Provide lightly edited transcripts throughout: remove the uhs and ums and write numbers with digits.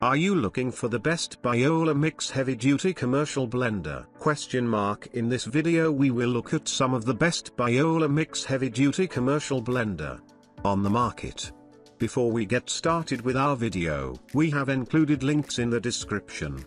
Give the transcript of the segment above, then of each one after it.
Are you looking for the best BioloMix heavy-duty commercial blender? In this video we will look at some of the best BioloMix heavy-duty commercial blender on the market. Before we get started with our video, we have included links in the description.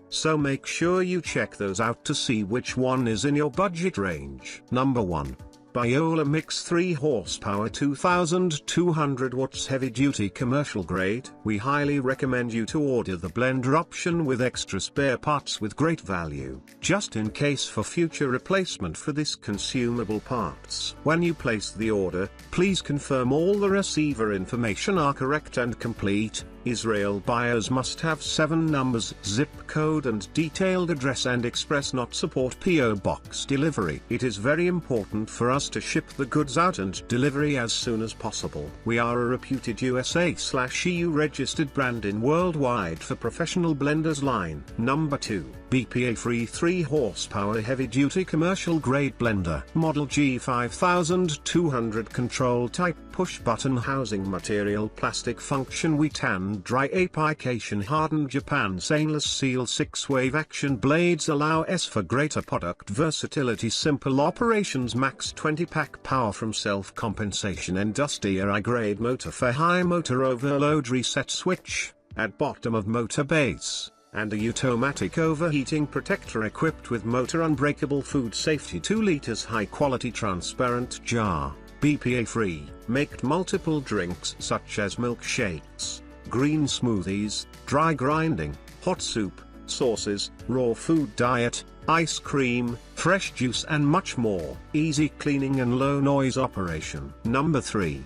So make sure you check those out to see which one is in your budget range. Number 1. BioloMix 3 horsepower 2200 watts heavy duty commercial grade. We highly recommend you to order the blender option with extra spare parts with great value, just in case for future replacement for this consumable parts. When you place the order, please confirm all the receiver information are correct and complete. Israel buyers must have 7 numbers, zip code and detailed address and express not support PO box delivery. It is very important for us to ship the goods out and delivery as soon as possible. We are a reputed USA/EU registered brand in worldwide for professional blenders line. Number 2. BPA-free 3 horsepower heavy duty commercial grade blender. Model G5200 control type push button housing material plastic function Witan dry application hardened Japan stainless steel 6-wave action blades allow S for greater product versatility simple operations max 20-pack power from self-compensation industrial grade motor for high motor overload reset switch at bottom of motor base, and a automatic overheating protector equipped with motor unbreakable food safety 2 liters high quality transparent jar. BPA free, make multiple drinks such as milkshakes, green smoothies, dry grinding, hot soup, sauces, raw food diet, ice cream, fresh juice and much more. Easy cleaning and low noise operation. Number 3.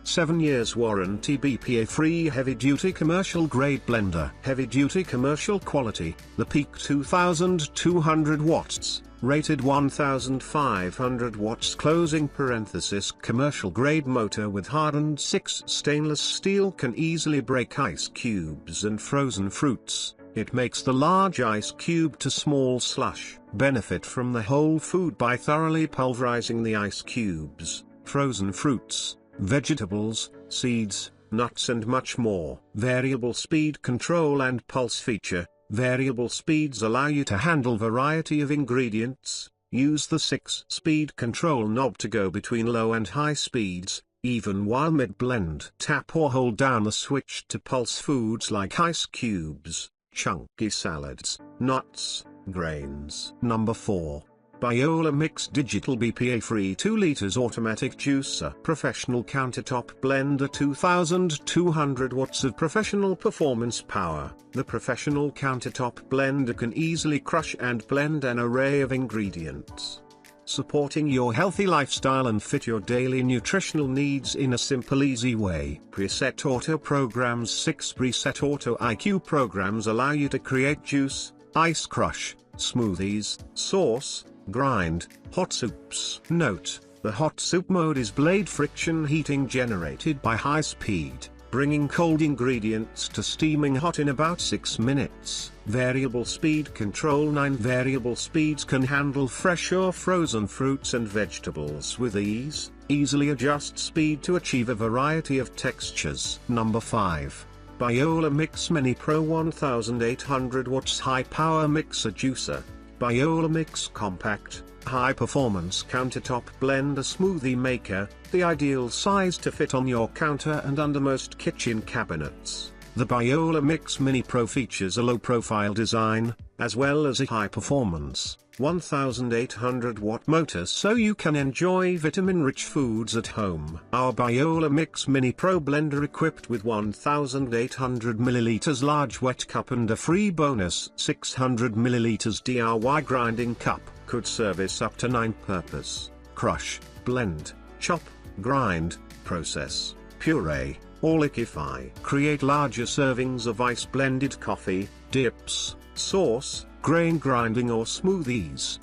7 years warranty BPA free heavy duty commercial grade blender. Heavy duty commercial quality, the peak 2200 watts. Rated 1500 watts closing parenthesis commercial grade motor with hardened 6 stainless steel can easily break ice cubes and frozen fruits. It makes the large ice cube to small slush. Benefit from the whole food by thoroughly pulverizing the ice cubes, frozen fruits, vegetables, seeds, nuts and much more. Variable speed control and pulse feature. Variable speeds allow you to handle variety of ingredients. Use the 6-speed control knob to go between low and high speeds, even while mid-blend. Tap or hold down the switch to pulse foods like ice cubes, chunky salads, nuts, grains. Number 4. BioloMix Digital BPA-free 2 liters automatic juicer. Professional countertop blender 2200 watts of professional performance power. The professional countertop blender can easily crush and blend an array of ingredients, supporting your healthy lifestyle and fit your daily nutritional needs in a simple easy way. Preset auto programs 6 preset auto IQ programs allow you to create juice, ice crush, smoothies, sauce, grind, hot soups. Note, the hot soup mode is blade friction heating generated by high speed, bringing cold ingredients to steaming hot in about 6 minutes. Variable speed control 9 variable speeds can handle fresh or frozen fruits and vegetables with ease. Easily adjust speed to achieve a variety of textures. Number 5. BioloMix Mini Pro 1800 watts high power mixer juicer. BioloMix Compact, high-performance countertop blender smoothie maker, the ideal size to fit on your counter and under most kitchen cabinets. The BioloMix Mini Pro features a low-profile design, as well as a high-performance, 1800-watt motor so you can enjoy vitamin-rich foods at home. Our BioloMix Mini Pro blender equipped with 1800 ml large wet cup and a free bonus 600 ml DIY grinding cup, could service up to 9 purpose, crush, blend, chop, grind, process, puree, or liquefy. Create larger servings of ice blended coffee, dips, sauce, grain grinding or smoothies.